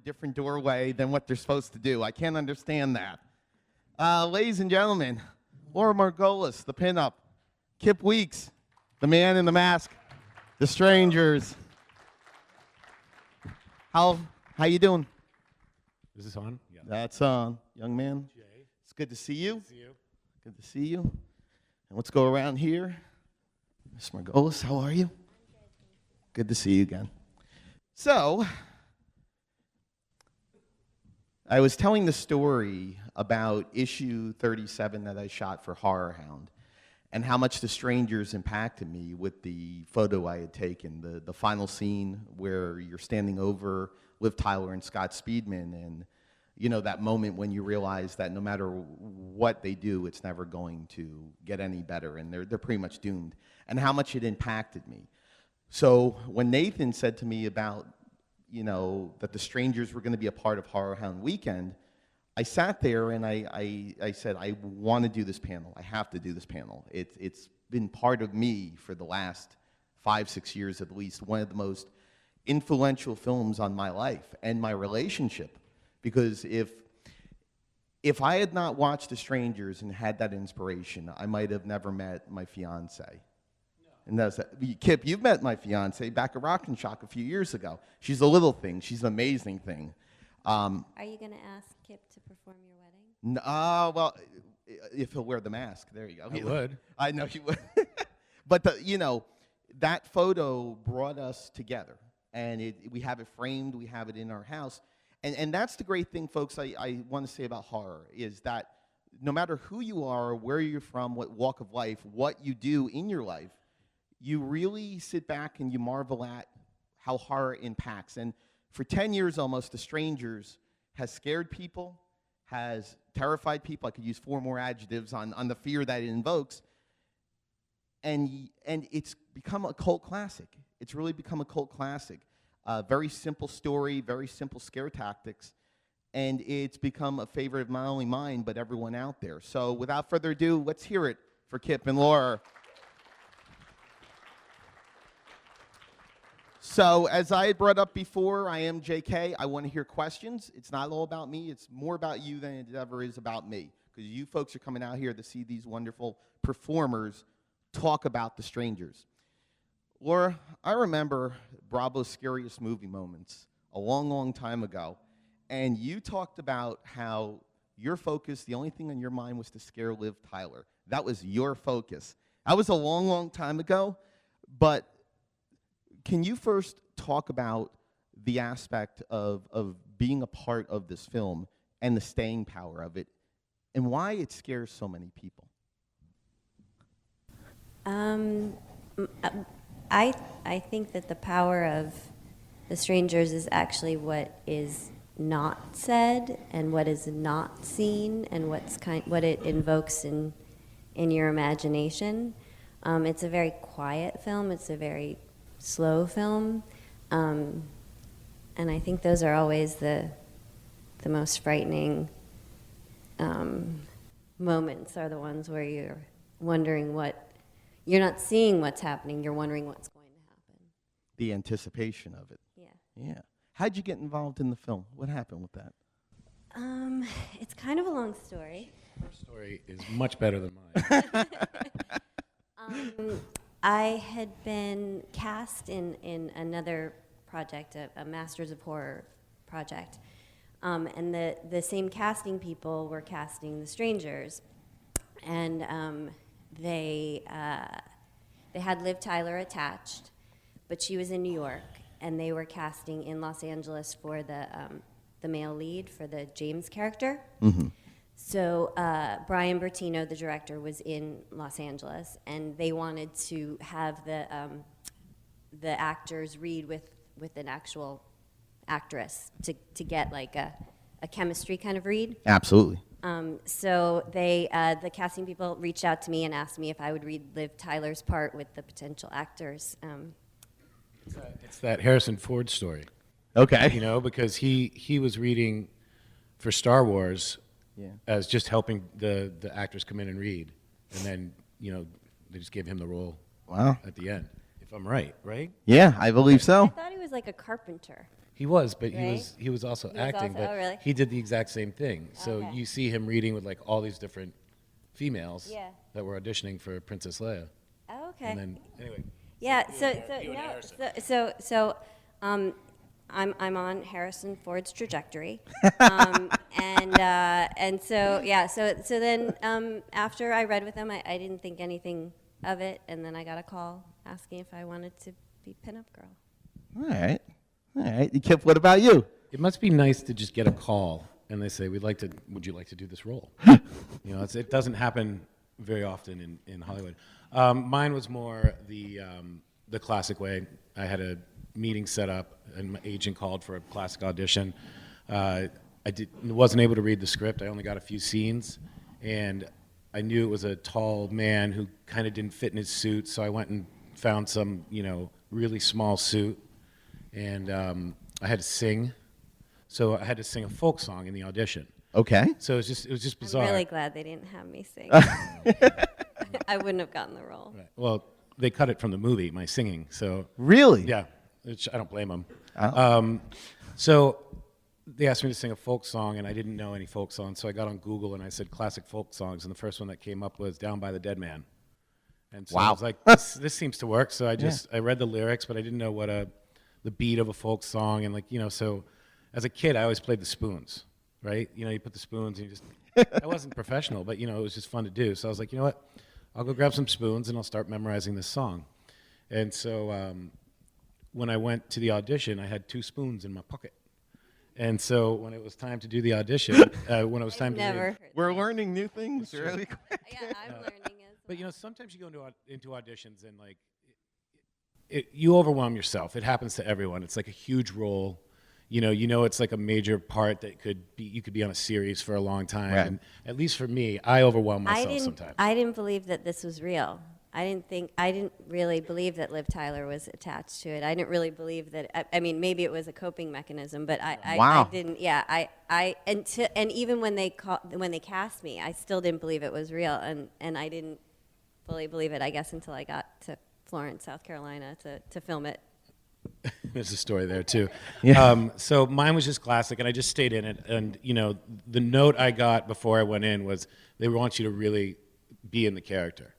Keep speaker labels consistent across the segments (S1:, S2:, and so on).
S1: different doorway than what they're supposed to do. I can't understand that. Ladies and gentlemen, Laura Margolis, the pinup, Kip Weeks, the man in the mask, the strangers. How you doing?
S2: Is this on? Yeah.
S1: That's on, young man.
S2: Jay.
S1: It's good to see you.
S2: Good to see you.
S1: Good to see you. And let's go around here. Miss Margolis, how are you? Good to see you again. So, I was telling the story about issue 37 that I shot for HorrorHound and how much The Strangers impacted me with the photo I had taken, the final scene where you're standing over Liv Tyler and Scott Speedman, and you know that moment when you realize that no matter what they do, it's never going to get any better, and they're pretty much doomed, and how much it impacted me. So when Nathan said to me about, you know, that The Strangers were going to be a part of HorrorHound Weekend, I sat there and I said, I want to do this panel. I have to do this panel. It's been part of me for the last 5-6 years at least, one of the most influential films on my life and my relationship. Because if I had not watched The Strangers and had that inspiration, I might have never met my fiance. And that's Kip, you've met my fiance back at Rock and Shock a few years ago. She's a little thing. She's an amazing thing.
S3: Are you going to ask Kip to perform your wedding?
S1: Well, if he'll wear the mask, there you go.
S2: I would.
S1: I know he would. But you know, that photo brought us together, and we have it framed. We have it in our house, and that's the great thing, folks. I want to say about horror is that no matter who you are, where you're from, what walk of life, what you do in your life, you really sit back and you marvel at how horror impacts. And for 10 years almost, The Strangers has scared people, has terrified people. I could use 4 more adjectives on the fear that it invokes. And it's become a cult classic. It's really become a cult classic. Very simple story, very simple scare tactics. And it's become a favorite of not only mine, but everyone out there. So without further ado, let's hear it for Kip and Laura. So, as I had brought up before, I am JK. I want to hear questions. It's not all about me. It's more about you than it ever is about me. Because you folks are coming out here to see these wonderful performers talk about The Strangers. Laura, I remember Bravo's Scariest Movie Moments a long, long time ago. And you talked about how your focus, the only thing on your mind was to scare Liv Tyler. That was your focus. That was a long, long time ago. But can you first talk about the aspect of being a part of this film and the staying power of it and why it scares so many people?
S3: I think that the power of The Strangers is actually what is not said and what is not seen and what it invokes in your imagination. It's a very quiet film. It's a very slow film, and I think those are always the most frightening moments are the ones where you're wondering you're not seeing what's happening, you're wondering what's going to happen.
S1: The anticipation of it.
S3: Yeah.
S1: Yeah. How'd you get involved in the film? What happened with that?
S3: It's kind of a long story.
S2: Her story is much better than mine.
S3: I had been cast in another project, a Masters of Horror project, and the same casting people were casting The Strangers, and they had Liv Tyler attached, but she was in New York, and they were casting in Los Angeles for the male lead for the James character.
S1: Mm-hmm.
S3: So Brian Bertino, the director, was in Los Angeles, and they wanted to have the actors read with an actual actress to get like a chemistry kind of read.
S1: Absolutely.
S3: So the casting people reached out to me and asked me if I would read Liv Tyler's part with the potential actors.
S2: It's that Harrison Ford story.
S1: Okay.
S2: You know, because he was reading for Star Wars.
S1: Yeah.
S2: As just helping the actors come in and read. And then, you know, they just gave him the role
S1: Wow.
S2: at the end, if I'm right?
S1: Yeah, I believe so.
S3: I thought he was like a carpenter.
S2: He was, but
S3: Right?
S2: he was also
S3: He was
S2: acting,
S3: also-
S2: but
S3: oh, really?
S2: he did the exact same thing. So
S3: Okay.
S2: you see him reading with like all these different females
S3: Yeah.
S2: that were auditioning for Princess Leia.
S3: Oh, okay.
S2: And then anyway,
S3: Yeah,
S2: you
S3: so
S2: and
S3: no,
S2: Harrison.
S3: I'm on Harrison Ford's trajectory, and so yeah, so then after I read with him, I didn't think anything of it, and then I got a call asking if I wanted to be pinup girl.
S1: All right. All right. Kip, what about you?
S2: it must be nice to just get a call and they say, would you like to do this role? It doesn't happen very often in Hollywood. Mine was more the classic way. I had a meeting set up, and my agent called for a classic audition. Wasn't able to read the script. I only got a few scenes, and I knew it was a tall man who kind of didn't fit in his suit, so I went and found some, really small suit, and I had to sing. So I had to sing a folk song in the audition.
S1: Okay.
S2: So it was just bizarre.
S3: I'm really glad they didn't have me sing. I wouldn't have gotten the role.
S2: Right. Well, they cut it from the movie, my singing. So
S1: Really?
S2: yeah, which I don't blame them.
S1: Oh.
S2: So they asked me to sing a folk song, and I didn't know any folk songs. So I got on Google and I said classic folk songs, and the first one that came up was "Down by the Dead Man." And so I
S1: Wow.
S2: was like, this seems to work. So I read the lyrics, but I didn't know what the beat of a folk song, and so as a kid I always played the spoons, right? You put the spoons and you just I wasn't professional, but it was just fun to do. So I was like, you know what? I'll go grab some spoons and I'll start memorizing this song. And so when I went to the audition, I had 2 spoons in my pocket. And so when it was time to do the audition, when it was time
S3: Never.
S2: to
S3: Heard
S1: We're learning new things really quick.
S3: yeah, I'm learning as well.
S2: But sometimes you go into auditions and you overwhelm yourself. It happens to everyone. It's like a huge role. It's like a major part that you could be on a series for a long time.
S1: Right.
S2: And at least for me, I overwhelm myself sometimes.
S3: I didn't believe that this was real. I didn't really believe that Liv Tyler was attached to it. I didn't really believe that. I mean, maybe it was a coping mechanism, but
S1: Wow.
S3: I didn't. Yeah, and even when they cast me, I still didn't believe it was real, and I didn't fully believe it. I guess until I got to Florence, South Carolina, to film it.
S2: There's a story there too.
S1: Yeah.
S2: So mine was just classic, and I just stayed in it. And the note I got before I went in was they want you to really be in the character.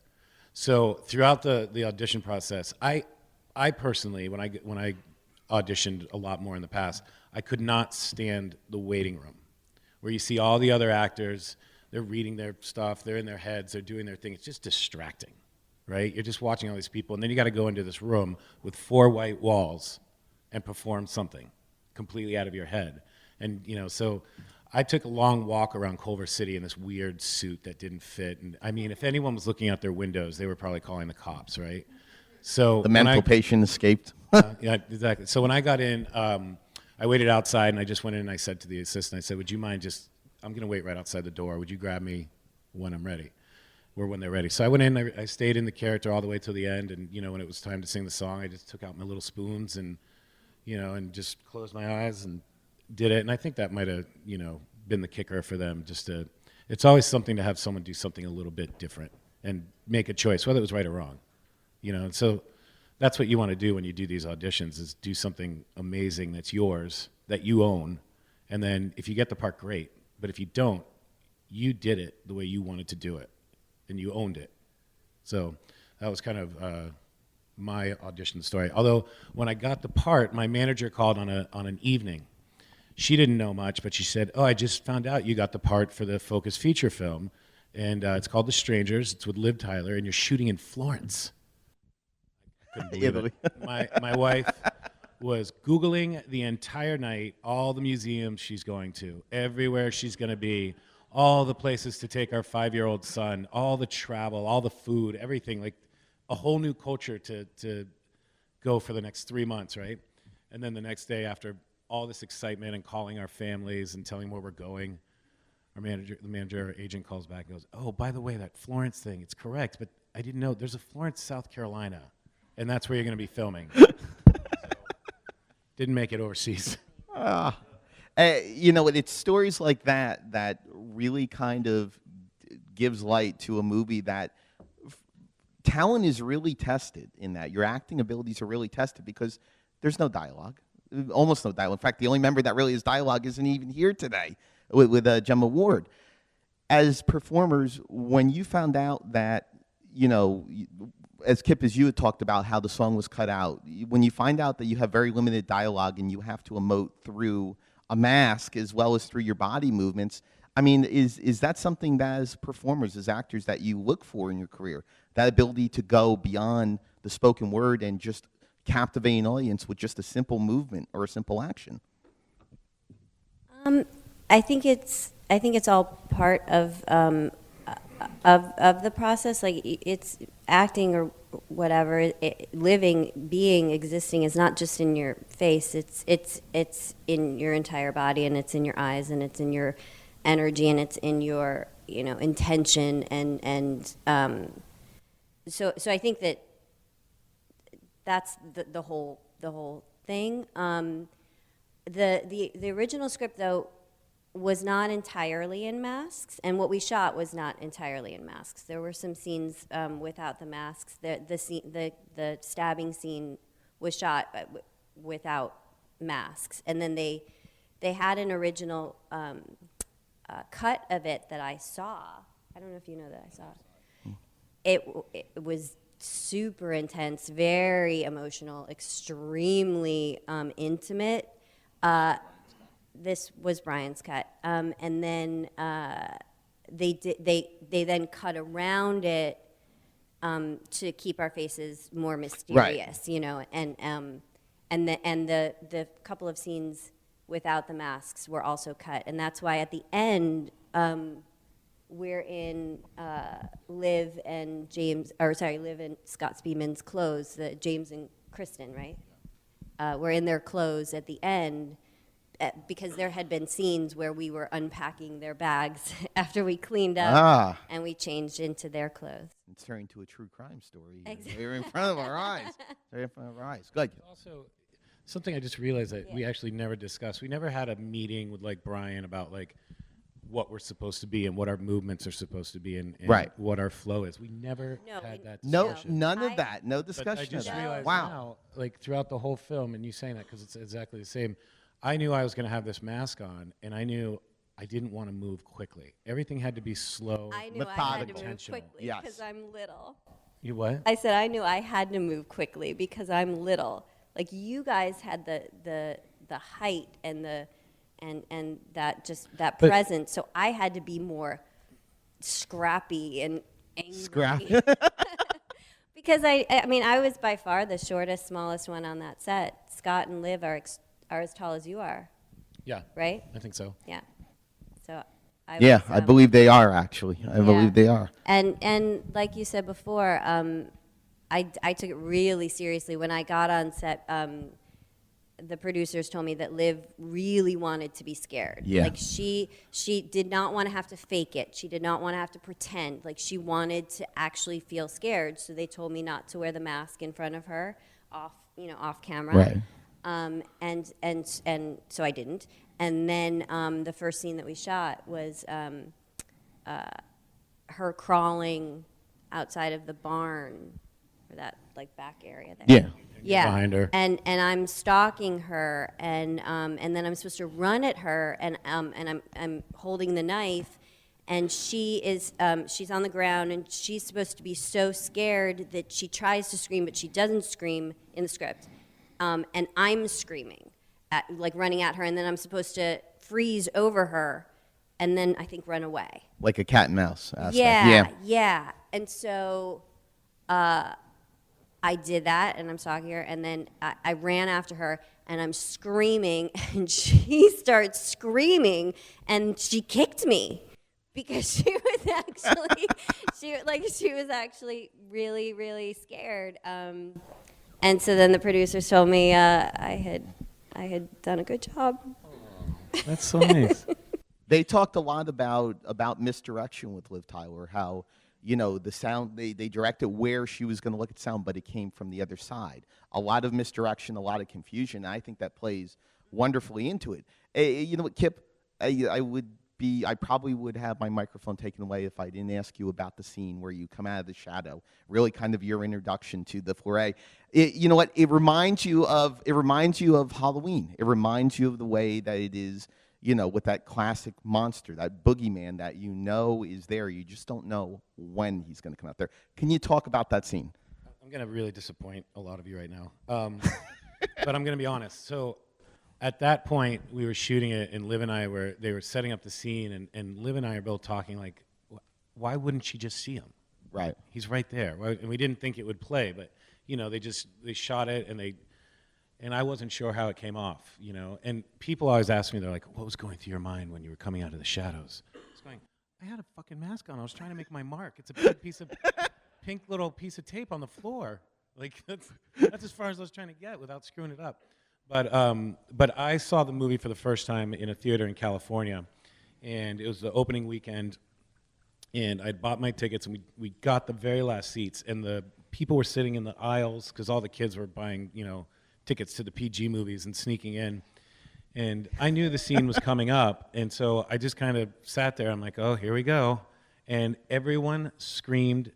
S2: So throughout the audition process, I personally, when I auditioned a lot more in the past, I could not stand the waiting room, where you see all the other actors, they're reading their stuff, they're in their heads, they're doing their thing. It's just distracting, right? You're just watching all these people, and then you got to go into this room with 4 white walls and perform something completely out of your head. And so I took a long walk around Culver City in this weird suit that didn't fit. And I mean, if anyone was looking out their windows, they were probably calling the cops, right? So
S1: The mental patient escaped.
S2: yeah, exactly. So when I got in, I waited outside, and I just went in and I said to the assistant, I said, would you mind I'm going to wait right outside the door. Would you grab me when I'm ready? Or when they're ready. So I went in, I stayed in the character all the way till the end, and when it was time to sing the song, I just took out my little spoons and and just closed my eyes and did it. And I think that might have been the kicker for them. It's always something to have someone do something a little bit different and make a choice, whether it was right or wrong. And so that's what you want to do when you do these auditions, is do something amazing that's yours, that you own, and then if you get the part, great. But if you don't, you did it the way you wanted to do it, and you owned it. So that was kind of my audition story. Although when I got the part, my manager called on an evening. She didn't know much, but she said, "Oh, I just found out you got the part for the Focus feature film, and it's called The Strangers. It's with Liv Tyler, and you're shooting in Florence." I couldn't believe
S1: Italy.
S2: it. My wife was Googling the entire night all the museums she's going to, everywhere she's going to be, all the places to take our 5-year-old son, all the travel, all the food, everything, like a whole new culture to go for the next 3 months, right? And then the next day, after all this excitement and calling our families and telling where we're going, our agent calls back and goes, "Oh, by the way, that Florence thing, it's correct, but I didn't know there's a Florence, South Carolina, and that's where you're going to be filming." So, didn't make it overseas.
S1: It's stories like that that really kind of gives light to a movie that talent is really tested in that. Your acting abilities are really tested because there's no dialogue. almost no dialogue. In fact, the only member that really has dialogue isn't even here today with Gemma Ward. As performers, when you found out that, as Kip, as you had talked about how the song was cut out, when you find out that you have very limited dialogue and you have to emote through a mask as well as through your body movements, I mean, is that something that as performers, as actors, that you look for in your career? That ability to go beyond the spoken word and just captivate an audience with just a simple movement or a simple action?
S3: I think it's all part of the process. Like, it's acting or whatever. Living, being, existing is not just in your face. It's in your entire body, and it's in your eyes, and it's in your energy, and it's in your intention, and so I think that's the whole thing. The original script, though, was not entirely in masks, and what we shot was not entirely in masks. There were some scenes without the masks. The stabbing scene was shot without masks, and then they had an original cut of it that I saw. I don't know if you know that I saw it. It was super intense, very emotional, extremely intimate. This was Brian's cut, and then they then cut around it to keep our faces more mysterious,
S1: right.
S3: And the couple of scenes without the masks were also cut, and that's why at the end we're in Liv and Scott Speedman's clothes, James and Kristen, right? We're in their clothes at the end. Because there had been scenes where we were unpacking their bags after we cleaned up, and we changed into their clothes.
S1: It's turning to a true crime story.
S3: Exactly.
S1: We're in front of our eyes. Right in front of our eyes. Good.
S2: Also, something I just realized that we actually never discussed. We never had a meeting with Brian about what we're supposed to be and what our movements are supposed to be and
S1: right.
S2: what our flow is. We never had that
S1: No,
S2: discussion.
S1: none of that. No discussion.
S2: But I just
S1: of that.
S2: realized
S1: Wow.
S2: now, throughout the whole film, and you saying that because it's exactly the same, I knew I was going to have this mask on, and I knew I didn't want to move quickly. Everything had to be slow,
S3: I knew
S1: methodical.
S3: I had to move
S2: intentional.
S3: quickly
S1: Yes.
S3: because I'm little.
S2: You what?
S3: I said I knew I had to move quickly because I'm little. Like, you guys had the height and that presence, so I had to be more scrappy and angry.
S1: Scrappy.
S3: Because I mean, I was by far the shortest, smallest one on that set. Scott and Liv are as tall as you are.
S2: Yeah.
S3: Right?
S2: I think so.
S3: Yeah. So I
S1: Yeah,
S3: was,
S1: I believe they are, actually. I believe they are.
S3: And like you said before, I took it really seriously. When I got on set, the producers told me that Liv really wanted to be scared.
S1: Yeah.
S3: Like, she did not want to have to fake it. She did not want to have to pretend. Like, she wanted to actually feel scared. So they told me not to wear the mask in front of her, off camera.
S1: Right.
S3: And so I didn't. And then the first scene that we shot was her crawling outside of the barn, or that back area there.
S1: Yeah.
S3: Yeah.
S2: Behind her.
S3: And I'm stalking her, and then I'm supposed to run at her, and I'm holding the knife, and she's on the ground, and she's supposed to be so scared that she tries to scream, but she doesn't scream in the script. And I'm screaming, running at her, and then I'm supposed to freeze over her, and then I think run away.
S1: Like a cat and mouse aspect.
S3: Yeah. And so I did that, and I'm stalking her, and then I ran after her, and I'm screaming, and she starts screaming, and she kicked me because she was actually really, really scared. And so then the producers told me I had done a good job.
S2: That's so nice.
S1: They talked a lot about misdirection with Liv Tyler, how, the sound, they directed where she was going to look at sound, but it came from the other side. A lot of misdirection, a lot of confusion. I think that plays wonderfully into it. You know what, Kip, I would I probably would have my microphone taken away if I didn't ask you about the scene where you come out of the shadow. Really, kind of your introduction to the foray. You know what? It reminds you of Halloween. It reminds you of the way that it is. You know, with that classic monster, that boogeyman that you know is there. You just don't know when he's going to come out there. Can you talk about that scene?
S2: I'm going to really disappoint a lot of you right now. But I'm going to be honest. So at that point, we were shooting it, and Liv and I they were setting up the scene, and Liv and I are both talking like, why wouldn't she just see him?
S1: Right.
S2: He's right there. And we didn't think it would play, but, you know, they shot it, and I wasn't sure how it came off, you know. And people always ask me, they're like, what was going through your mind when you were coming out of the shadows? I was going, I had a fucking mask on. I was trying to make my mark. It's a big pink little piece of tape on the floor. Like, that's as far as I was trying to get without screwing it up. But I saw the movie for the first time in a theater in California, and it was the opening weekend, and I'd bought my tickets, and we got the very last seats, and the people were sitting in the aisles because all the kids were buying, you know, tickets to the PG movies and sneaking in. And I knew the scene was coming up, and so I just kind of sat there. I'm like, oh, here we go. And everyone screamed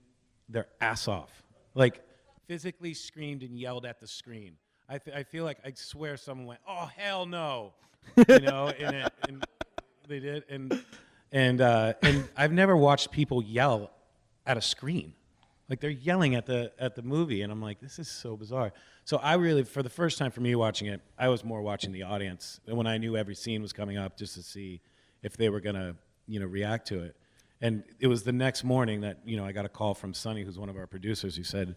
S2: their ass off. Like, physically screamed and yelled at the screen. I feel like, I swear someone went, oh, hell no. You know, and they did. And I've never watched people yell at a screen. Like, they're yelling at the movie, and I'm like, this is so bizarre. So I really, for the first time for me watching it, I was more watching the audience. And when I knew every scene was coming up, just to see if they were gonna, you know, react to it. And it was the next morning that, you know, I got a call from Sonny, who's one of our producers, who said,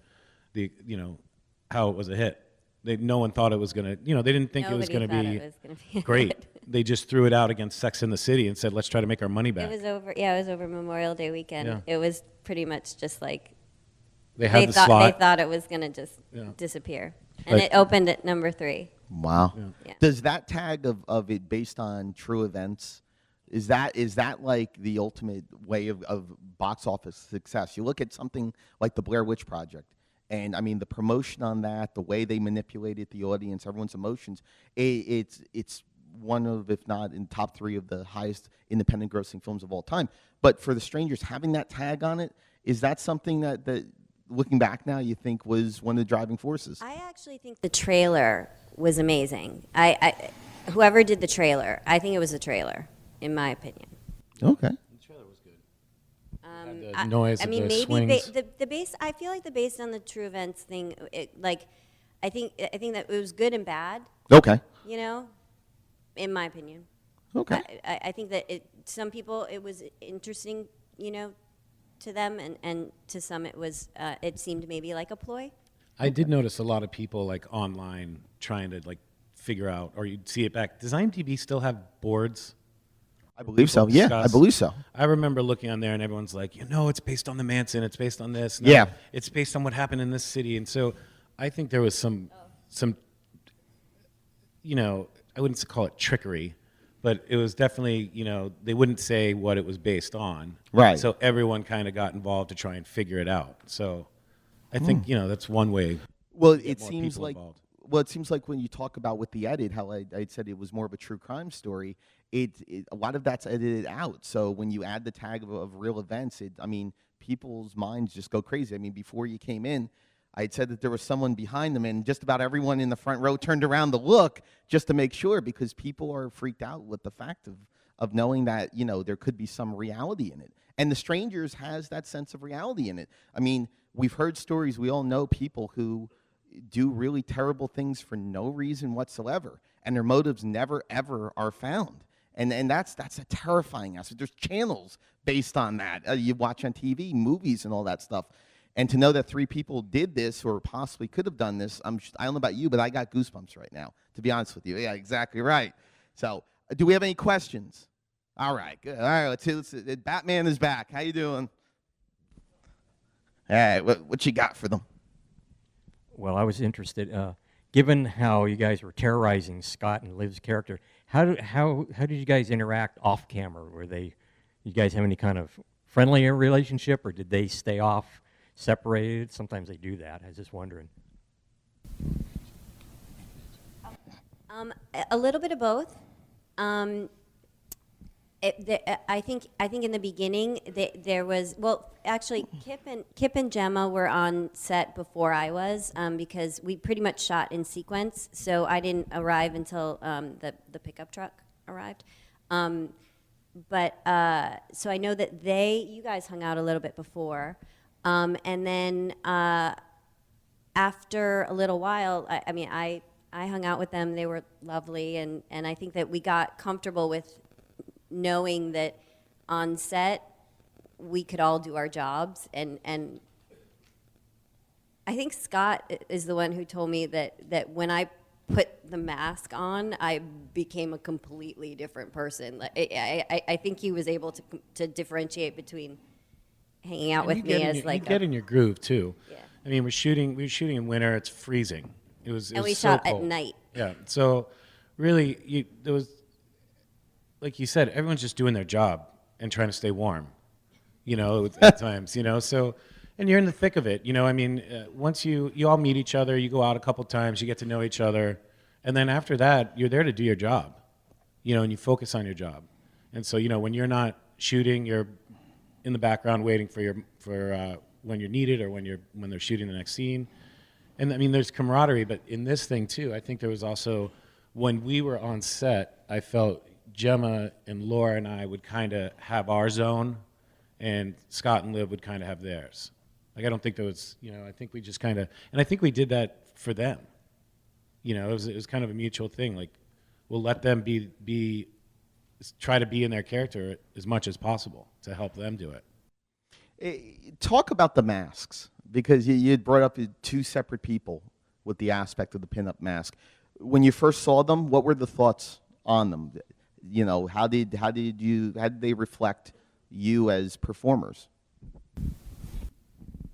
S2: you know, how it was a hit. No one thought it was gonna, you know, they didn't think it was gonna be great. They just threw it out against Sex and the City and said, let's try to make our money back.
S3: It was over Memorial Day weekend.
S2: Yeah.
S3: It was pretty much just like
S2: they thought
S3: it was going to just disappear. And it opened at number 3.
S1: Wow.
S3: Yeah.
S1: Does that tag of it based on true events, is that like the ultimate way of box office success? You look at something like the Blair Witch Project, and I mean the promotion on that, the way they manipulated the audience, everyone's emotions, it's one of, if not in top 3 of the highest independent grossing films of all time. But for The Strangers, having that tag on it, is that something that looking back now, you think was one of the driving forces?
S3: I actually think the trailer was amazing. Whoever did the trailer, I think it was the trailer, in my opinion.
S1: Okay.
S2: The trailer was good. The noise of the swings.
S3: The base. I feel like the based on the true events thing. I think that it was good and bad.
S1: Okay.
S3: You know, in my opinion.
S1: Okay.
S3: I think that some people it was interesting. You know, to them, and to some it seemed maybe like a ploy.
S2: I did notice a lot of people like online trying to like figure out, or you'd see it back. Does IMDb still have boards?
S1: I believe so. Yeah, I believe so.
S2: I remember looking on there and everyone's like, you know, it's based on the Manson, it's based on this. No,
S1: yeah.
S2: It's based on what happened in this city. And so I think there was some, you know, I wouldn't call it trickery, but it was definitely, you know, they wouldn't say what it was based on.
S1: Right.
S2: So everyone kind of got involved to try and figure it out. So I think, you know, that's one way.
S1: Well, it seems like when you talk about with the edit, how I said it was more of a true crime story, a lot of that's edited out. So when you add the tag of real events, I mean, people's minds just go crazy. I mean, before you came in, I had said that there was someone behind them, and just about everyone in the front row turned around to look just to make sure, because people are freaked out with the fact of knowing that, you know, there could be some reality in it. And The Strangers has that sense of reality in it. I mean, we've heard stories, we all know people who do really terrible things for no reason whatsoever, and their motives never, ever are found. And that's a terrifying aspect. There's channels based on that. You watch on TV, movies, and all that stuff. And to know that 3 people did this or possibly could have done this, I don't know about you, but I got goosebumps right now, to be honest with you. Yeah, exactly right. So do we have any questions? All right, good. All right, let's see. Batman is back. How you doing? All right, what you got for them?
S4: Well, I was interested, given how you guys were terrorizing Scott and Liv's character, how did you guys interact off camera? You guys have any kind of friendly relationship, or did they stay off, separated? Sometimes they do that. I was just wondering.
S3: A little bit of both. I think in the beginning there was, well, actually Kip and Gemma were on set before I was, because we pretty much shot in sequence. So I didn't arrive until the pickup truck arrived. But so I know that you guys hung out a little bit before, and then after a little while, I hung out with them. They were lovely, and I think that we got comfortable with knowing that on set we could all do our jobs, and I think Scott is the one who told me that when I put the mask on, I became a completely different person. Like, I think he was able to differentiate between hanging out with me as like
S2: you get in your groove too.
S3: Yeah.
S2: I mean, we were shooting in winter. It's freezing. It was
S3: we
S2: so
S3: shot
S2: cold.
S3: at night.
S2: Yeah. So really, there was, like you said, everyone's just doing their job and trying to stay warm, at times, so, and you're in the thick of it, I mean, once you all meet each other, you go out a couple times, you get to know each other, and then after that, you're there to do your job, and you focus on your job. And so, when you're not shooting, you're in the background waiting for when you're needed or when they're shooting the next scene. And I mean, there's camaraderie, but in this thing too, I think there was also, when we were on set, I felt Gemma and Laura and I would kind of have our zone, and Scott and Liv would kind of have theirs. Like, I don't think there was, I think we just kind of, and I think we did that for them. It was kind of a mutual thing. Like, we'll let them try to be in their character as much as possible to help them do it.
S1: Talk about the masks, because you had brought up two separate people with the aspect of the pinup mask. When you first saw them, what were the thoughts on them? How did they reflect you as performers?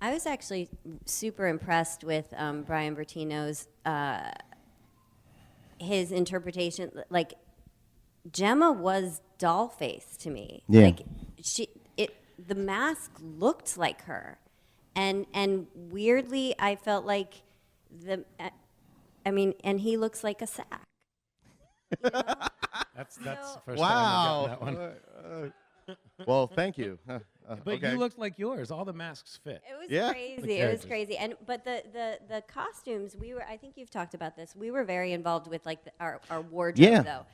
S3: I was actually super impressed with Brian Bertino's his interpretation. Like, Gemma was doll-faced to me.
S1: Yeah.
S3: Like, the mask looked like her, and weirdly, I felt like and he looks like a sack.
S2: That's the first
S1: Wow.
S2: time I've gotten that one.
S1: Well, thank you.
S2: But
S1: okay.
S2: you looked like yours. All the masks fit.
S3: It was
S1: Yeah.
S3: crazy. It was crazy. But the costumes, I think you've talked about this. We were very involved with like our wardrobe,
S1: Yeah.
S3: though.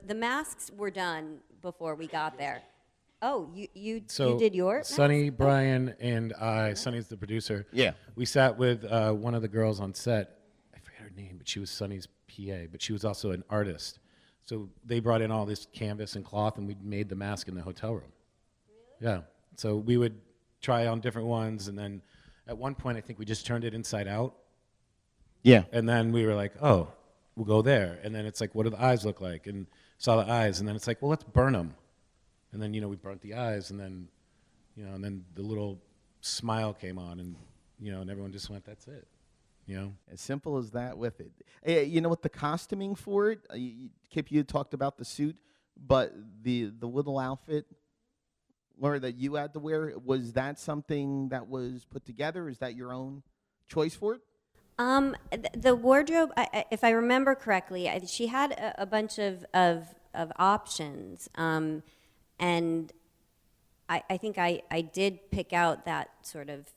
S3: The masks were done before we got there. Oh, you
S2: So
S3: did your
S2: Sonny,
S3: mask?
S2: Brian, and I. Sonny's the producer.
S1: Yeah.
S2: We sat with one of the girls on set. I forget her name, but she was Sonny's PA. But she was also an artist. So they brought in all this canvas and cloth, and we made the mask in the hotel room. Really? Yeah. So we would try on different ones, and then at one point, I think we just turned it inside out.
S1: Yeah.
S2: And then we were like, oh, we'll go there. And then it's like, what do the eyes look like? And saw the eyes, and then it's like, well, let's burn them. And then, we burnt the eyes, and then, and then the little smile came on, and, and everyone just went, that's it,
S1: As simple as that with it. With the costuming for it, Kip, you talked about the suit, but the little outfit, Laura, that you had to wear, was that something that was put together? Is that your own choice for it?
S3: The wardrobe, if I remember correctly, she had a bunch of options, and I think I did pick out that sort of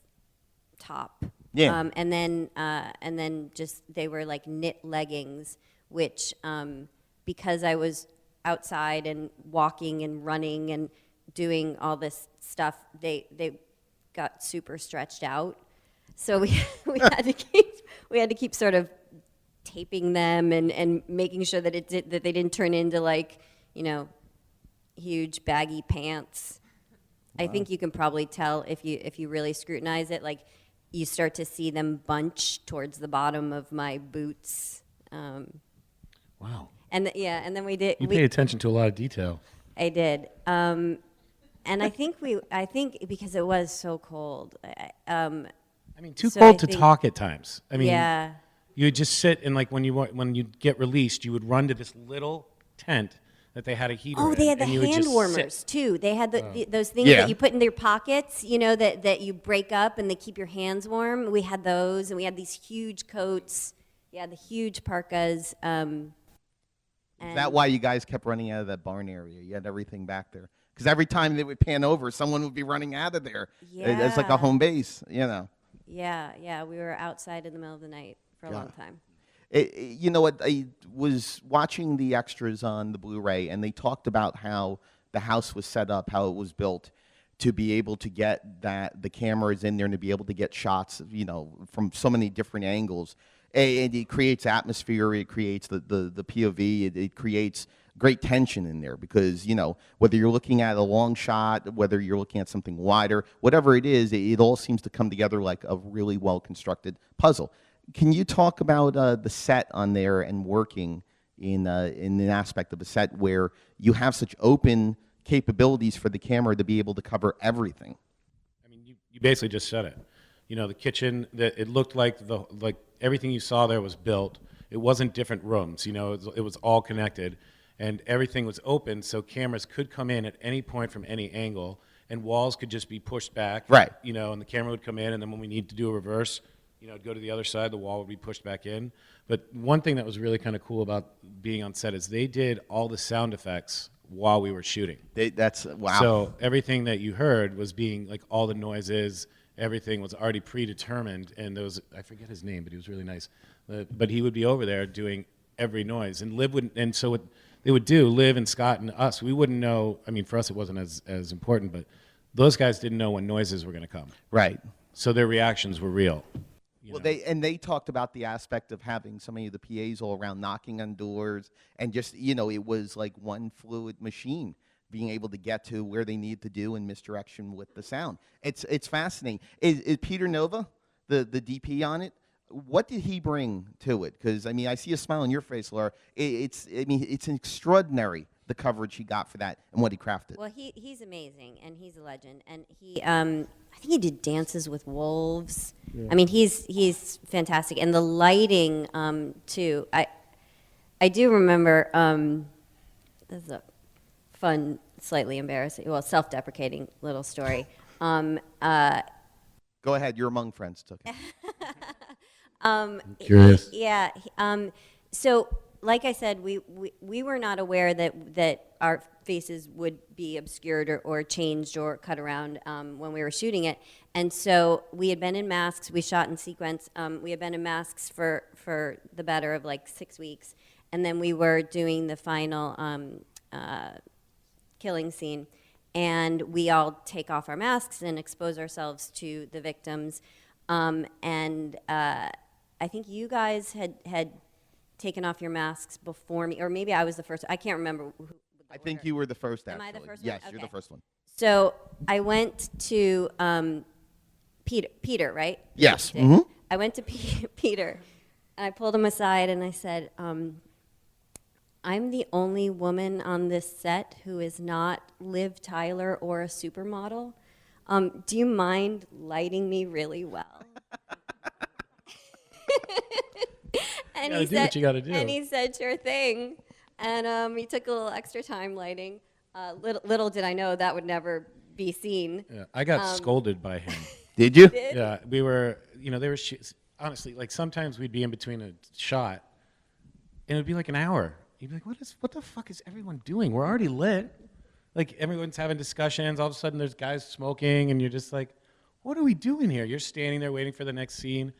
S3: top.
S1: Yeah.
S3: And then just they were like knit leggings, which because I was outside and walking and running and doing all this stuff, they got super stretched out. So we had to keep sort of taping them and making sure that that they didn't turn into like, huge baggy pants. Wow. I think you can probably tell if you really scrutinize it, like you start to see them bunch towards the bottom of my boots.
S2: Wow.
S3: And then we did.
S2: You paid attention to a lot of detail.
S3: I did. And I think because it was so cold.
S2: Too
S3: So
S2: cold
S3: I
S2: to
S3: think-
S2: talk at times.
S3: Yeah.
S2: You would just sit and like when you get released, you would run to this little tent that they had a heater.
S3: Oh, they had the
S2: and you would
S3: hand
S2: just
S3: warmers
S2: sit.
S3: too. They had those things
S1: Yeah.
S3: that you put in their pockets, that you break up and they keep your hands warm. We had those, and we had these huge coats. Yeah, the huge parkas. And
S1: Is that why you guys kept running out of that barn area? You had everything back there. Because every time they would pan over, someone would be running out of there. It's like a home base, you know.
S3: Yeah. We were outside in the middle of the night for a long time.
S1: You know what? I was watching the extras on the Blu-ray, and they talked about how the house was set up, how it was built to be able to get the cameras in there and to be able to get shots, you know, from so many different angles. And it creates atmosphere. It creates the POV. It creates great tension in there because, you know, whether you're looking at a long shot, whether you're looking at something wider, whatever it is, it all seems to come together like a really well-constructed puzzle. Can you talk about the set on there and working in an aspect of a set where you have such open capabilities for the camera to be able to cover everything?
S2: I mean, you basically just said it. You know, the kitchen, it looked like everything you saw there was built. It wasn't different rooms. You know, it was all connected, and everything was open, so cameras could come in at any point from any angle, and walls could just be pushed back.
S1: Right.
S2: You know, and the camera would come in, and then when we need to do a reverse, you know, it'd go to the other side, the wall would be pushed back in. But one thing that was really kind of cool about being on set is they did all the sound effects while we were shooting.
S1: That's wow.
S2: So everything that you heard was being like all the noises, everything was already predetermined, and those, I forget his name, but he was really nice. But he would be over there doing every noise, and so what they would do, Liv and Scott and us, we wouldn't know. I mean, for us it wasn't as important, but those guys didn't know when noises were going to come.
S1: Right.
S2: So their reactions were real.
S1: Well, they talked about the aspect of having so many of the PAs all around knocking on doors, and just, you know, it was like one fluid machine being able to get to where they need to do in misdirection with the sound. It's fascinating. Is Peter Nova, the DP on it? What did he bring to it? Because, I mean, I see a smile on your face, Laura. It's extraordinary, the coverage he got for that and what he crafted.
S3: Well, he's amazing, and he's a legend. And he, I think he did Dances with Wolves. Yeah. I mean, he's fantastic. And the lighting, too. I do remember, this is a fun, slightly embarrassing, well, self-deprecating little story.
S1: Go ahead. You're among friends. It's okay.
S2: Curious.
S3: Yeah. So, like I said, we were not aware that our faces would be obscured or changed or cut around when we were shooting it. And so we had been in masks. We shot in sequence. We had been in masks for the better of like 6 weeks. And then we were doing the final killing scene. And we all take off our masks and expose ourselves to the victims. And I think you guys had taken off your masks before me, or maybe I was the first. I can't remember.
S1: I think you were the first, actually.
S3: Am I the first one?
S1: Yes,
S3: Okay.
S1: you're the first one.
S3: So I went to Peter, right?
S1: Yes.
S3: Peter.
S1: Mm-hmm.
S3: I went to Peter, and I pulled him aside, and I said, I'm the only woman on this set who is not Liv Tyler or a supermodel. Do you mind lighting me really well? And
S2: he said, what you gotta do.
S3: And he said, sure thing. And he took a little extra time lighting. Little did I know that would never be seen.
S2: Yeah, I got scolded by him.
S1: Did you?
S2: Yeah, we were, you know, they were, honestly, like sometimes we'd be in between a shot, and it'd be like an hour. You'd be like, what the fuck is everyone doing? We're already lit. Like everyone's having discussions. All of a sudden there's guys smoking, and you're just like, what are we doing here? You're standing there waiting for the next scene.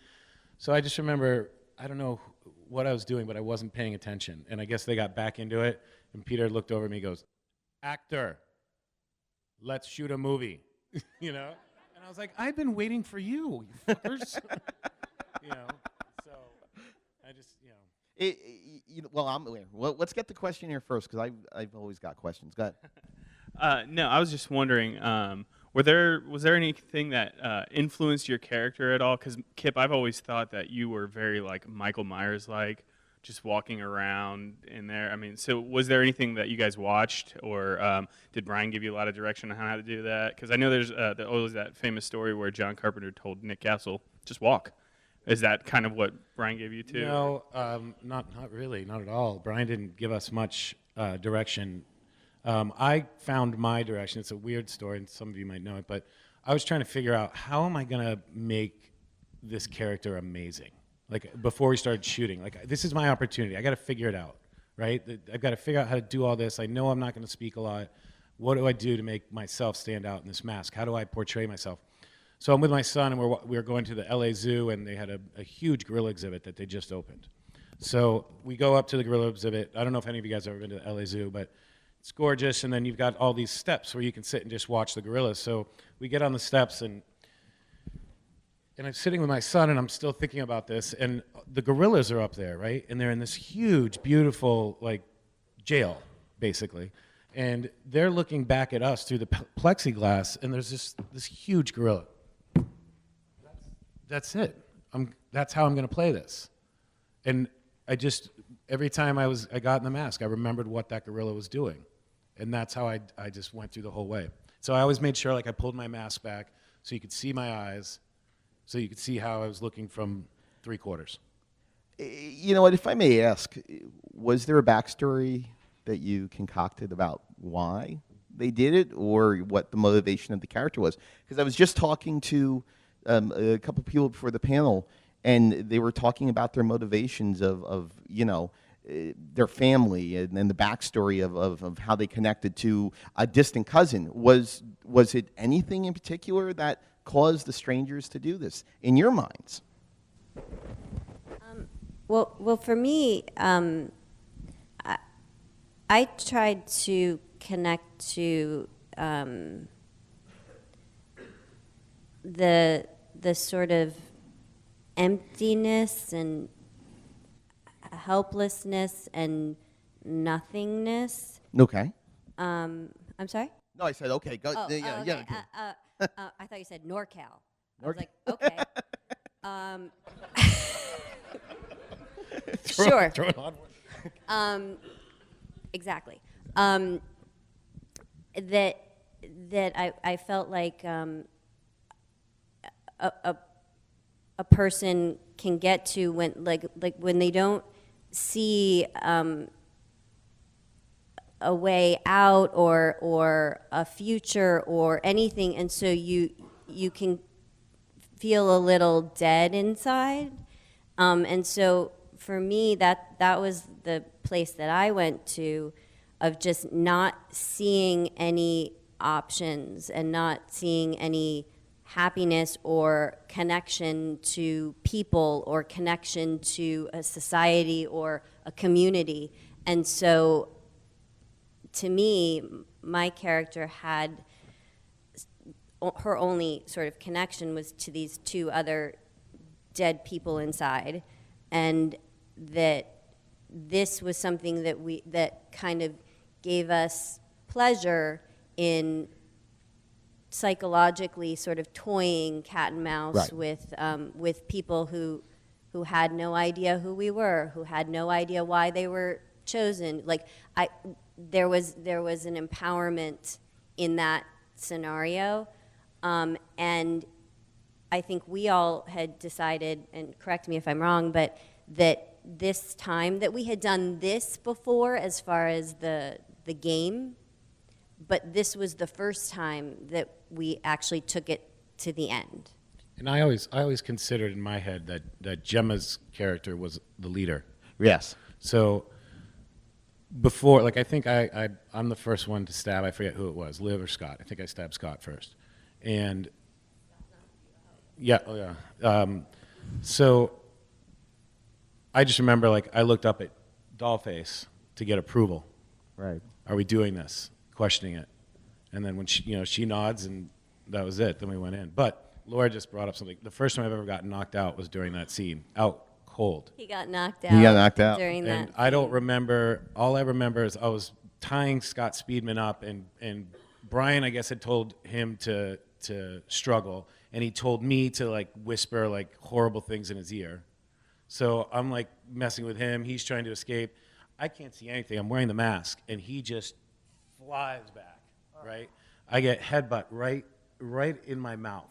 S2: So I just remember, I don't know what I was doing, but I wasn't paying attention. And I guess they got back into it, and Peter looked over at me and goes, actor, let's shoot a movie, you know? And I was like, I've been waiting for you, you fuckers. You know, so I just, you know.
S1: Well, let's get the question here first, because I've always got questions. Go ahead.
S5: No, I was just wondering, was there anything that influenced your character at all? Because Kip, I've always thought that you were very like Michael Myers-like, just walking around in there. I mean, so was there anything that you guys watched, or did Brian give you a lot of direction on how to do that? Because I know there's always that famous story where John Carpenter told Nick Castle, just walk. Is that kind of what Brian gave you too?
S2: No, not really, not at all. Brian didn't give us much direction. I found my direction. It's a weird story, and some of you might know it, but I was trying to figure out, how am I going to make this character amazing? Like, before we started shooting, like, this is my opportunity. I got to figure it out. right? I've got to figure out how to do all this. I know I'm not going to speak a lot. What do I do to make myself stand out in this mask? How do I portray myself? So I'm with my son, and we're going to the LA Zoo, and they had a huge gorilla exhibit that they just opened. So we go up to the gorilla exhibit. I don't know if any of you guys have ever been to the LA Zoo, but it's gorgeous, and then you've got all these steps where you can sit and just watch the gorillas. So we get on the steps, and I'm sitting with my son, and I'm still thinking about this, and the gorillas are up there, right? And they're in this huge, beautiful, like, jail, basically. And they're looking back at us through the plexiglass, and there's this huge gorilla. That's it. That's how I'm going to play this. And every time I got in the mask, I remembered what that gorilla was doing. And that's how I just went through the whole way. So I always made sure, like, I pulled my mask back so you could see my eyes, so you could see how I was looking from 3/4.
S1: You know what, if I may ask, was there a backstory that you concocted about why they did it, or what the motivation of the character was? Because I was just talking to a couple of people before the panel, and they were talking about their motivations of their family and the backstory of how they connected to a distant cousin. Was it anything in particular that caused the strangers to do this, in your minds?
S3: Well, for me, I tried to connect to the sort of emptiness and helplessness and nothingness.
S1: Okay.
S3: I'm sorry?
S1: No, I said okay. Go.
S3: Oh,
S1: yeah,
S3: okay.
S1: yeah.
S3: I thought you said NorCal. I was like, okay. Sure.
S2: Throw it on.
S3: Exactly. That I felt like a person can get to when when they don't see a way out or a future or anything, and so you can feel a little dead inside, and so for me that was the place that I went to, of just not seeing any options and not seeing any happiness or connection to people or connection to a society or a community. And so to me, my character had, her only sort of connection was to these two other dead people inside, and that this was something that kind of gave us pleasure in psychologically sort of toying cat and mouse with people who had no idea who we were, who had no idea why they were chosen. Like there was an empowerment in that scenario, and I think we all had decided, and correct me if I'm wrong, but that this time that we had done this before as far as the game, but this was the first time that we actually took it to the end.
S2: And I always considered in my head that Gemma's character was the leader.
S1: Yes.
S2: So before, like, I think I'm the first one to stab. I forget who it was, Liv or Scott. I think I stabbed Scott first. And yeah, so I just remember, like, I looked up at Dollface to get approval.
S1: Right.
S2: Are we doing this? Questioning it. And then when she nods, and that was it. Then we went in. But Laura just brought up something. The first time I've ever gotten knocked out was during that scene. Out cold.
S3: He got knocked out.
S1: He got knocked out.
S3: During that.
S2: And I don't remember. All I remember is I was tying Scott Speedman up, and Brian, I guess, had told him to struggle, and he told me to, like, whisper, like, horrible things in his ear. So I'm, like, messing with him. He's trying to escape. I can't see anything. I'm wearing the mask, and he just flies back, right? I get headbutt right in my mouth.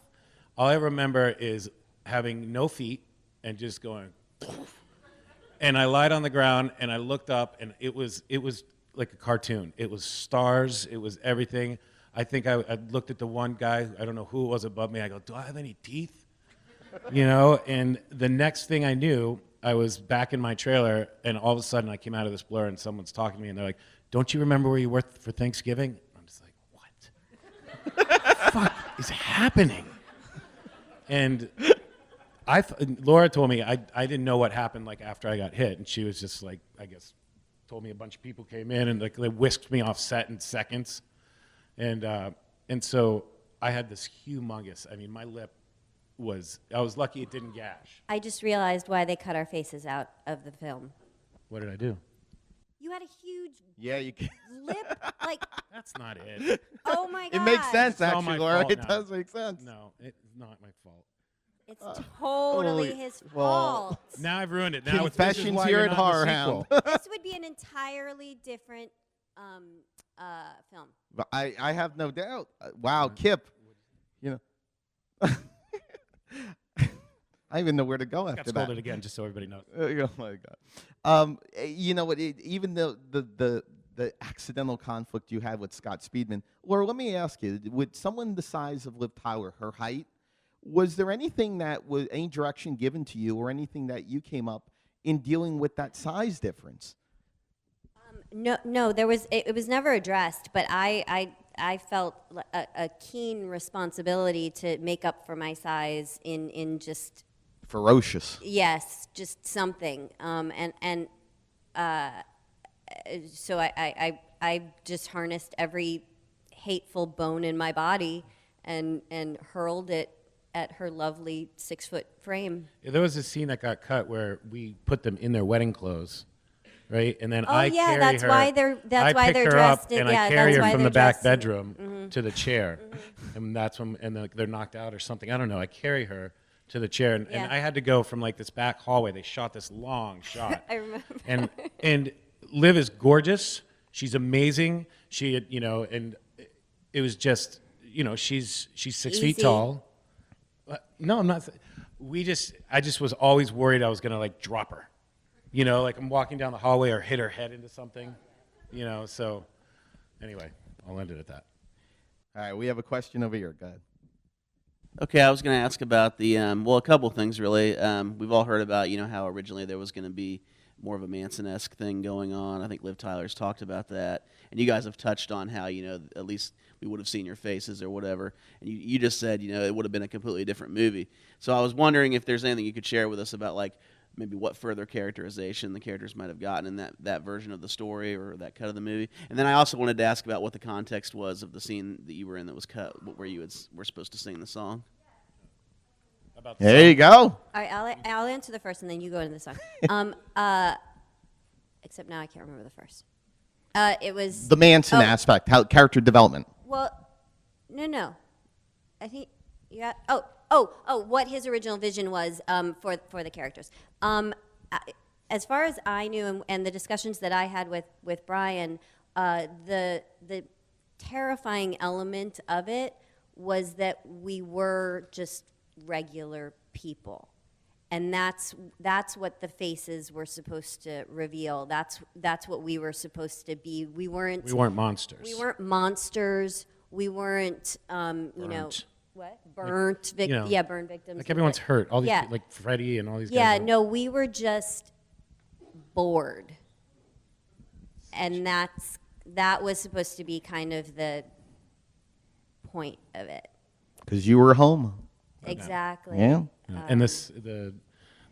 S2: All I remember is having no feet and just going, and I lied on the ground, and I looked up, and it was like a cartoon. It was stars. It was everything. I think I looked at the one guy, I don't know who it was above me. I go, do I have any teeth? And the next thing I knew, I was back in my trailer, and all of a sudden I came out of this blur, and someone's talking to me, and they're like, "Don't you remember where you were for Thanksgiving?" I'm just like, "What? The fuck is happening?" And Laura told me I didn't know what happened like after I got hit, and she was just like, I guess, told me a bunch of people came in and like they whisked me off set in seconds, and so I had this humongous. I mean, my lip I was lucky it didn't gash.
S3: I just realized why they cut our faces out of the film.
S2: What did I do?
S3: You had a huge
S1: Yeah, you can.
S3: lip, like,
S2: That's not it.
S3: oh my god.
S1: It makes sense,
S2: It's all my
S1: actually, Laura.
S2: fault
S1: It
S2: now.
S1: does make sense.
S2: No, it's not my fault.
S3: It's totally
S1: holy-
S3: his
S1: well,
S3: fault.
S2: Now I've ruined it. Now this is
S1: Confessions
S2: why
S1: here
S2: you're
S1: at
S2: not in the
S1: HorrorHound.
S2: sequel.
S3: This would be an entirely different film.
S1: But I have no doubt. Wow, Kip. You know. I don't even know where to go
S2: Got
S1: after that.
S2: scolded again, just so everybody knows.
S1: Oh my God. You know what? Even the accidental conflict you had with Scott Speedman, Laura, let me ask you: with someone the size of Liv Tyler, her height, was there anything that was any direction given to you, or anything that you came up in dealing with that size difference?
S3: No, there was. It was never addressed, but I felt a keen responsibility to make up for my size in just.
S1: Ferocious.
S3: Yes, just something. So I just harnessed every hateful bone in my body and hurled it at her lovely 6-foot frame.
S2: Yeah, there was a scene that got cut where we put them in their wedding clothes, right? And then
S3: Oh,
S2: I
S3: yeah,
S2: carry
S3: that's
S2: her.
S3: why they're
S2: I pick her
S3: dressed
S2: up
S3: in-
S2: and
S3: yeah,
S2: I carry
S3: that's
S2: her
S3: why
S2: from
S3: they're
S2: the back
S3: dressed in-
S2: bedroom to the chair, and that's when they're knocked out or something. I don't know. I carry her to the chair, and
S3: Yeah.
S2: I had to go from like this back hallway. They shot this long shot.
S3: I remember.
S2: And Liv is gorgeous. She's amazing. She had, and it was just, she's 6 feet
S3: Easy.
S2: tall. No, I'm not. I just was always worried I was gonna like drop her. Like I'm walking down the hallway or hit her head into something. So anyway, I'll end it at that.
S1: All right, we have a question over here. Go ahead.
S6: Okay, I was going to ask about the a couple things really. We've all heard about how originally there was going to be more of a Manson-esque thing going on. I think Liv Tyler's talked about that, and you guys have touched on how at least we would have seen your faces or whatever. And you just said it would have been a completely different movie. So I was wondering if there's anything you could share with us about like maybe what further characterization the characters might have gotten in that version of the story or that cut of the movie. And then I also wanted to ask about what the context was of the scene that you were in that was cut, where you were supposed to sing the song.
S2: About the
S1: There you go.
S3: All right, I'll answer the first, and then you go into the song. Except now I can't remember the first. It was
S1: The Manson
S3: oh,
S1: aspect, how character development.
S3: Well, no. I think yeah. What his original vision was for the characters. As far as I knew, and the discussions that I had with Brian, the terrifying element of it was that we were just regular people. And that's what the faces were supposed to reveal. That's what we were supposed to be. We weren't
S2: monsters.
S3: We weren't monsters. We weren't
S2: Burnt.
S3: what? Burnt burn victims.
S2: Like everyone's hurt. All these
S3: Yeah.
S2: like Freddie and all these
S3: Yeah,
S2: guys.
S3: no, we were just bored. And that was supposed to be kind of the point of it.
S1: Because you were home.
S3: Exactly.
S1: Yeah.
S2: And the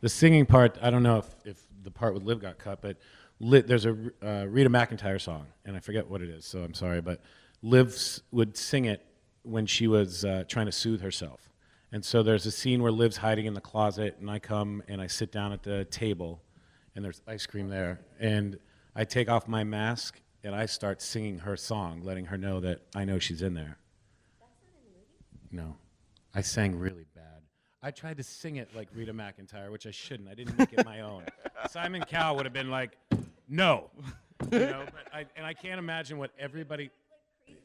S2: singing part, I don't know if the part with Liv got cut, but there's a Rita McEntire song, and I forget what it is, so I'm sorry, but Liv would sing it when she was trying to soothe herself. And so there's a scene where Liv's hiding in the closet, and I come and I sit down at the table, and there's ice cream there, and I take off my mask, and I start singing her song, letting her know that I know she's in there. That's not in the movie? No. I sang really bad. I tried to sing it like Rita McEntire, which I shouldn't. I didn't make it my own. Simon Cowell would have been like, no. But I can't imagine what everybody...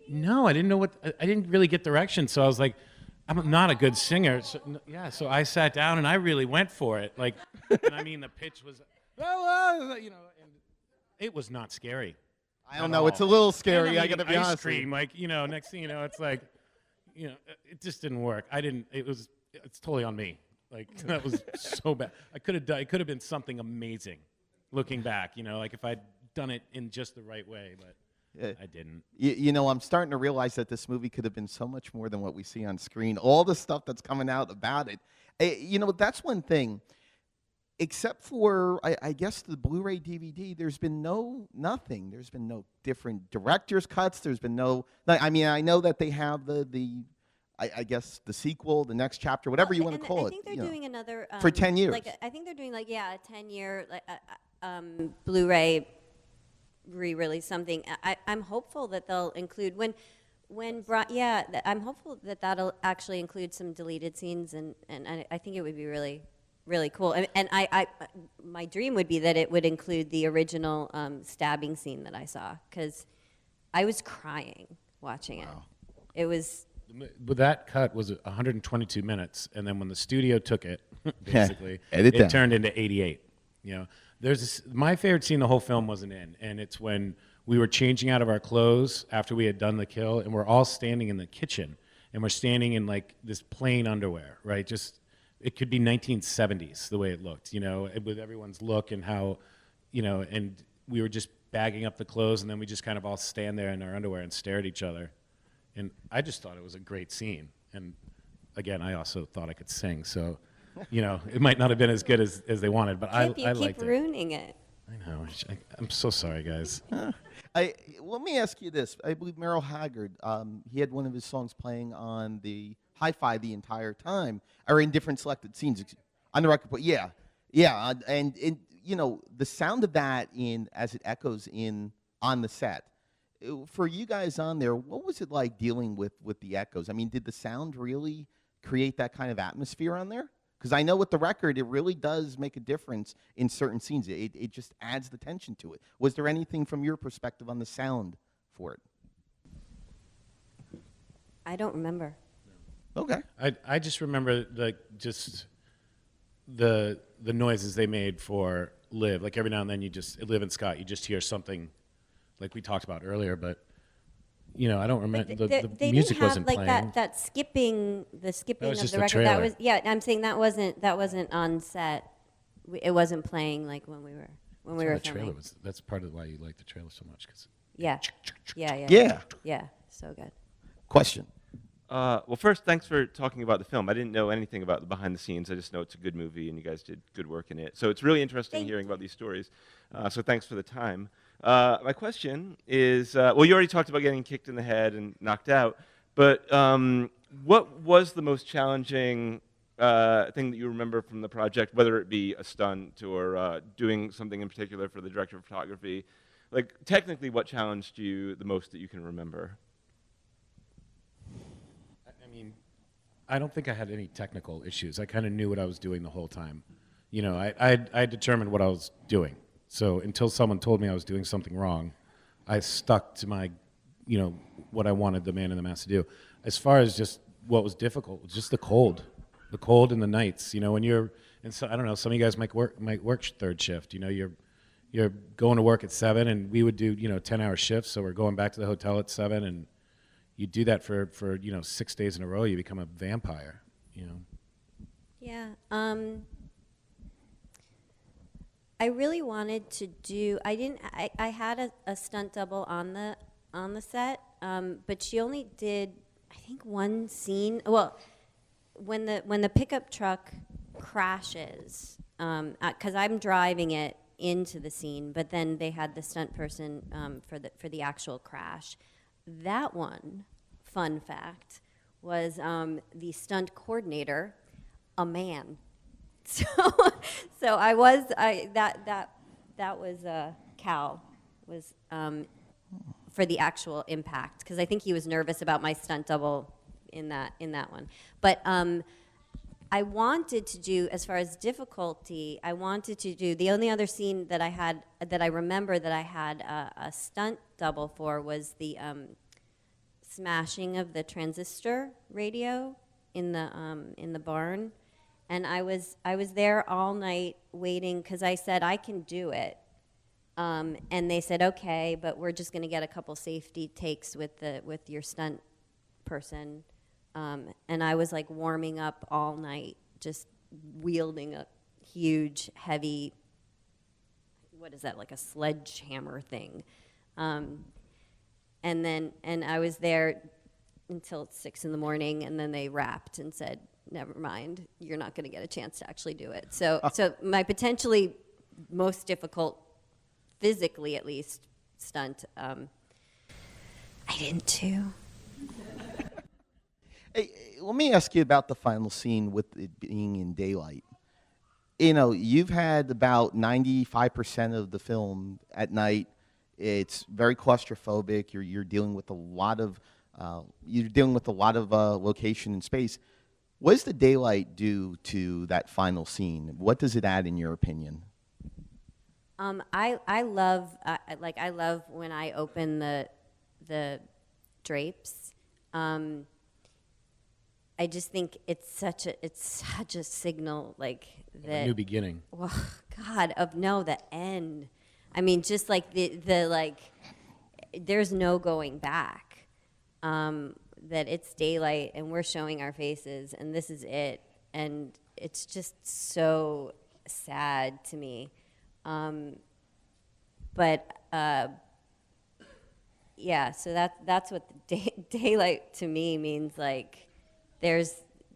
S2: No, I didn't know I didn't really get direction, so I was like, I'm not a good singer. So I sat down and I really went for it. Like, and I mean, the pitch was, and it was not scary.
S1: I don't know. It's a little scary.
S2: And
S1: I got to be
S2: ice
S1: honest.
S2: cream, next thing you know, it's like, it just didn't work. It's totally on me. Like that was so bad. I could have done. It could have been something amazing, looking back. Like if I'd done it in just the right way, but I didn't.
S1: I'm starting to realize that this movie could have been so much more than what we see on screen. All the stuff that's coming out about it. That's one thing. Except for, I guess, the Blu-ray DVD, there's been nothing. There's been no different director's cuts. There's been no. I mean, I know that they have I guess the sequel, the next chapter, whatever you want to call it.
S3: I think they're doing another
S1: for 10 years.
S3: I think they're doing a 10-year Blu-ray re-release something. I'm hopeful that they'll include I'm hopeful that that'll actually include some deleted scenes, and I think it would be really, really cool. And my dream would be that it would include the original stabbing scene that I saw, because I was crying watching it. It was.
S2: But that cut was 122 minutes, and then when the studio took it, basically,
S1: Edit
S2: it
S1: down.
S2: turned into 88. My favorite scene the whole film wasn't in, and it's when we were changing out of our clothes after we had done the kill, and we're all standing in the kitchen, and we're standing in like this plain underwear, right? Just it could be 1970s the way it looked, with everyone's look and how, and we were just bagging up the clothes, and then we just kind of all stand there in our underwear and stare at each other. And I just thought it was a great scene. And again, I also thought I could sing. So, it might not have been as good as they wanted, but I liked it.
S3: You keep ruining it.
S2: I know. I'm so sorry, guys.
S1: Let me ask you this. I believe Merrill Haggard, he had one of his songs playing on the hi-fi the entire time, or in different selected scenes on the record. But yeah. And the sound of that as it echoes on the set. For you guys on there, what was it like dealing with the echoes? I mean, did the sound really create that kind of atmosphere on there? Because I know with the record, it really does make a difference in certain scenes. It just adds the tension to it. Was there anything from your perspective on the sound for it?
S3: I don't remember.
S1: Okay.
S2: I just remember just the noises they made for Liv. Like every now and then Liv and Scott, you just hear something like we talked about earlier, but I don't remember the music wasn't playing.
S3: That skipping, the skipping
S2: was
S3: of
S2: just
S3: the
S2: the
S3: record. That
S2: trailer.
S3: I'm saying that wasn't on set. It wasn't playing like when we were
S2: the trailer
S3: filming.
S2: that's part of why you like the trailer so much, because
S3: Yeah, so good.
S1: Question.
S7: Well, first, thanks for talking about the film. I didn't know anything about the behind the scenes. I just know it's a good movie, and you guys did good work in it. So it's really interesting hearing about these stories. So thanks for the time. My question is, well, you already talked about getting kicked in the head and knocked out, but what was the most challenging thing that you remember from the project, whether it be a stunt or doing something in particular for the director of photography? Like, technically, what challenged you the most that you can remember?
S2: I don't think I had any technical issues. I kind of knew what I was doing the whole time. I determined what I was doing. So until someone told me I was doing something wrong, I stuck to my, what I wanted the man in the mask to do. As far as just what was difficult, was just the cold in the nights. When you're, and so I don't know, some of you guys might work third shift. You're going to work at 7, and we would do 10-hour shifts. So we're going back to the hotel at 7, and you do that for 6 days in a row, you become a vampire.
S3: Yeah. I really wanted to do. I had a stunt double on the set, but she only did, I think, one scene. Well, when the pickup truck crashes, because I'm driving it into the scene, but then they had the stunt person for the actual crash. That one, fun fact, was the stunt coordinator, a man. So that was Cal was for the actual impact, because I think he was nervous about my stunt double in that one. But I wanted to do, as far as difficulty, the only other scene that I remember that I had a stunt double for was the smashing of the transistor radio in the barn. And I was there all night waiting, because I said, I can do it. And they said, okay, but we're just going to get a couple safety takes with your stunt person. And I was like warming up all night, just wielding a huge, heavy, what is that, like a sledgehammer thing. And I was there until 6 in the morning, and then they wrapped and said, never mind, you're not going to get a chance to actually do it. So my potentially most difficult, physically at least, stunt, I didn't too.
S1: Hey, let me ask you about the final scene with it being in daylight. You know, you've had about 95% of the film at night. It's very claustrophobic. You're dealing with a lot of location and space. What does the daylight do to that final scene? What does it add, in your opinion?
S3: I love when I open the drapes. I just think it's such a signal, like that.
S2: A new beginning.
S3: Well, God, the end. I mean, just like the like, there's no going back. That it's daylight and we're showing our faces and this is it, and it's just so sad to me. Yeah, so that's what daylight to me means. Like, there's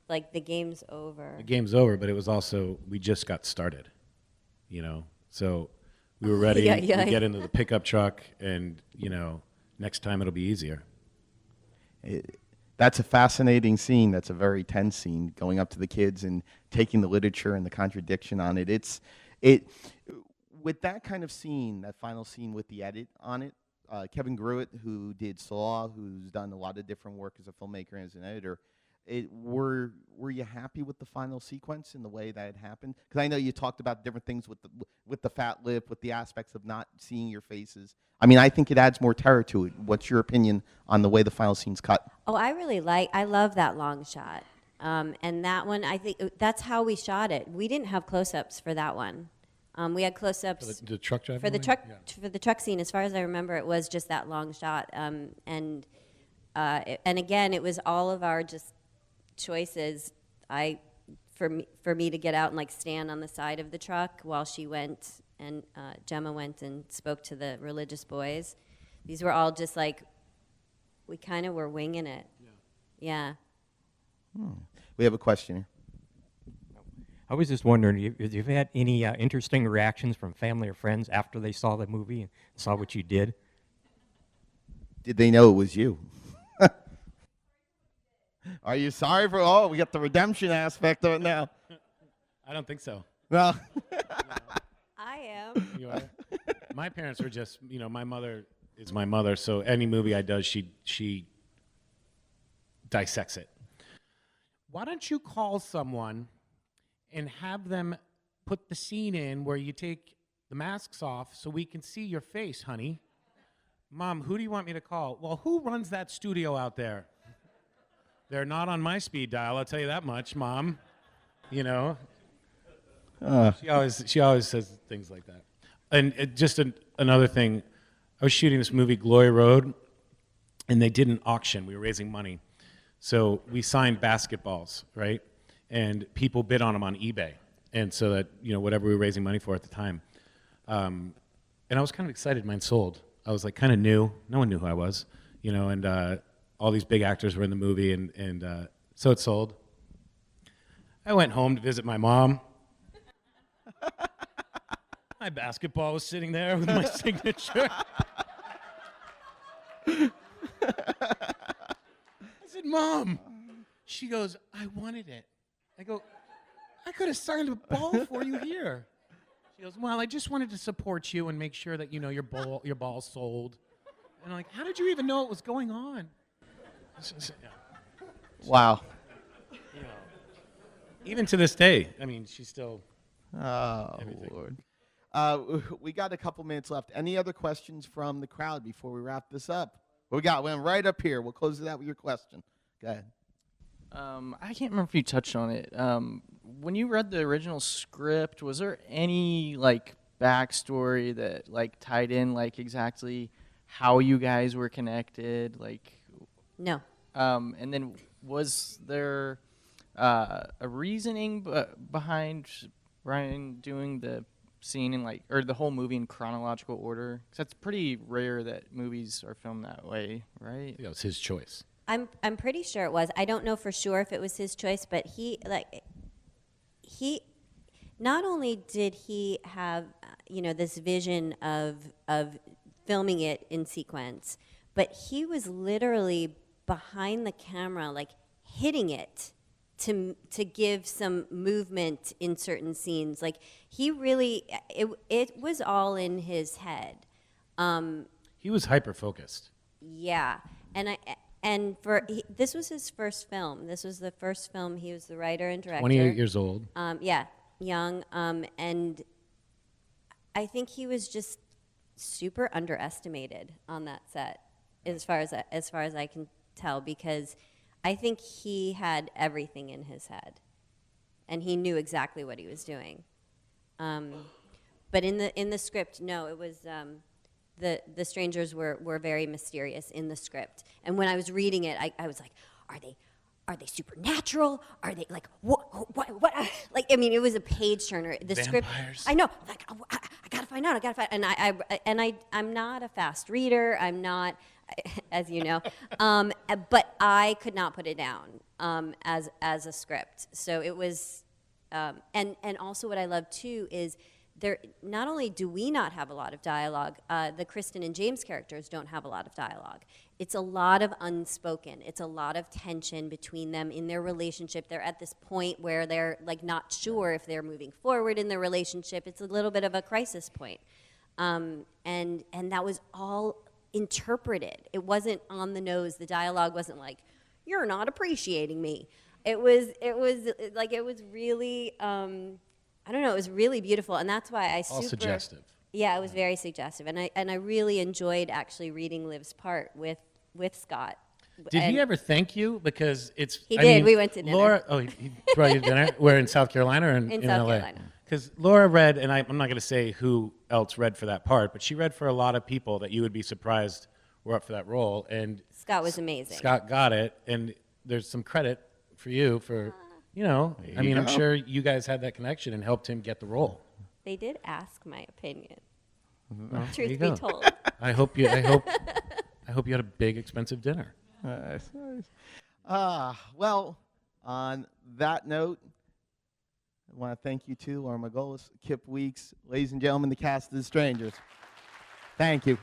S3: like the game's over.
S2: The game's over, but it was also, we just got started, you know. So we were ready.
S3: Yeah.
S2: We get into the pickup truck, and you know, next time it'll be easier.
S1: That's a fascinating scene. That's a very tense scene, going up to the kids and taking the literature and the contradiction on it. With that kind of scene, that final scene with the edit on it, Kevin Gruitt, who did Saw, who's done a lot of different work as a filmmaker and as an editor, were you happy with the final sequence and the way that it happened? Because I know you talked about different things with the fat lip, with the aspects of not seeing your faces. I mean, I think it adds more terror to it. What's your opinion on the way the final scene's cut?
S3: Oh, I love that long shot. And that one, I think that's how we shot it. We didn't have close-ups for that one. We had close-ups
S2: For the truck driver.
S3: for the truck scene. As far as I remember, it was just that long shot. And again, it was all of our just choices. For me to get out and like stand on the side of the truck while she went and Gemma went and spoke to the religious boys. These were all just like, we kind of were winging it. Yeah.
S1: We have a question here.
S4: I was just wondering if you've had any interesting reactions from family or friends after they saw the movie and saw what you did.
S1: Did they know it was you? Are you sorry for? Oh, we got the redemption aspect of it now.
S2: I don't think so.
S1: No.
S3: I am.
S2: You are? My parents were just, you know, my mother is my mother, so any movie I do, she dissects it. Why don't you call someone and have them put the scene in where you take the masks off so we can see your face, honey? Mom, who do you want me to call? Well, who runs that studio out there? They're not on my speed dial, I'll tell you that much, Mom. You know? She always says things like that. And another thing, I was shooting this movie, Glory Road, and they did an auction. We were raising money. So we signed basketballs, right? And people bid on them on eBay. And so that, you know, whatever we were raising money for at the time. And I was kind of excited mine sold. I was like kind of new. No one knew who I was, you know, and all these big actors were in the movie, and so it sold. I went home to visit my mom. My basketball was sitting there with my signature. I said, Mom. She goes, I wanted it. I go, I could have signed a ball for you here. She goes, well, I just wanted to support you and make sure that, you know, your ball sold. And I'm like, how did you even know what was going on?
S1: Wow.
S2: You know, even to this day, I mean, she's still.
S1: Oh,
S2: Everything.
S1: Lord. We got a couple minutes left. Any other questions from the crowd before we wrap this up? We got one right up here. We'll close it out with your question. Go ahead.
S8: I can't remember if you touched on it. When you read the original script, was there any like backstory that like tied in like exactly how you guys were connected? Like
S3: No.
S8: and then was there a reasoning behind Ryan doing the scene in or the whole movie in chronological order? 'Cause that's pretty rare that movies are filmed that way, right?
S2: It was his choice.
S3: I'm pretty sure it was. I don't know for sure if it was his choice, but he not only did he have this vision of filming it in sequence, but he was literally behind the camera, like hitting it to give some movement in certain scenes. Like he really, it was all in his head.
S2: He was hyper focused.
S3: Yeah, this was his first film. This was the first film. He was the writer and director.
S2: 28 years old.
S3: Yeah, young. And I think he was just super underestimated on that set, as far as I can tell, because I think he had everything in his head, and he knew exactly what he was doing. But in the script, no, it was. The strangers were very mysterious in the script, and when I was reading it, I was like, are they supernatural? Are they like what? Like, I mean, it was a page turner. The
S2: Vampires.
S3: script, I know, like I gotta find out. And I'm not a fast reader. I'm not, as you know, but I could not put it down as a script. So it was, and also what I love too is. Not only do we not have a lot of dialogue, the Kristen and James characters don't have a lot of dialogue. It's a lot of unspoken. It's a lot of tension between them in their relationship. They're at this point where they're like not sure if they're moving forward in their relationship. It's a little bit of a crisis point. And that was all interpreted. It wasn't on the nose. The dialogue wasn't like, "You're not appreciating me." It was really. I don't know. It was really beautiful, and that's why I
S2: All suggestive.
S3: Yeah, it was very suggestive, and I really enjoyed actually reading Liv's part with Scott.
S2: Did he ever thank you? Because it's.
S3: He did. We went to dinner.
S2: Laura. Oh, he brought you to dinner. Where, in South Carolina or in
S3: South
S2: LA?
S3: Carolina.
S2: Because Laura read, and I'm not going to say who else read for that part, but she read for a lot of people that you would be surprised were up for that role, and
S3: Scott was amazing.
S2: Scott got it, and there's some credit for you for. I mean, I'm sure you guys had that connection and helped him get the role.
S3: They did ask my opinion.
S2: Well,
S3: Truth
S2: there you
S3: be
S2: go.
S3: told.
S2: I hope you had a big, expensive dinner.
S1: Nice. Well, on that note, I want to thank you too, Laura Margolis, Kip Weeks, ladies and gentlemen, the cast of The Strangers. Thank you.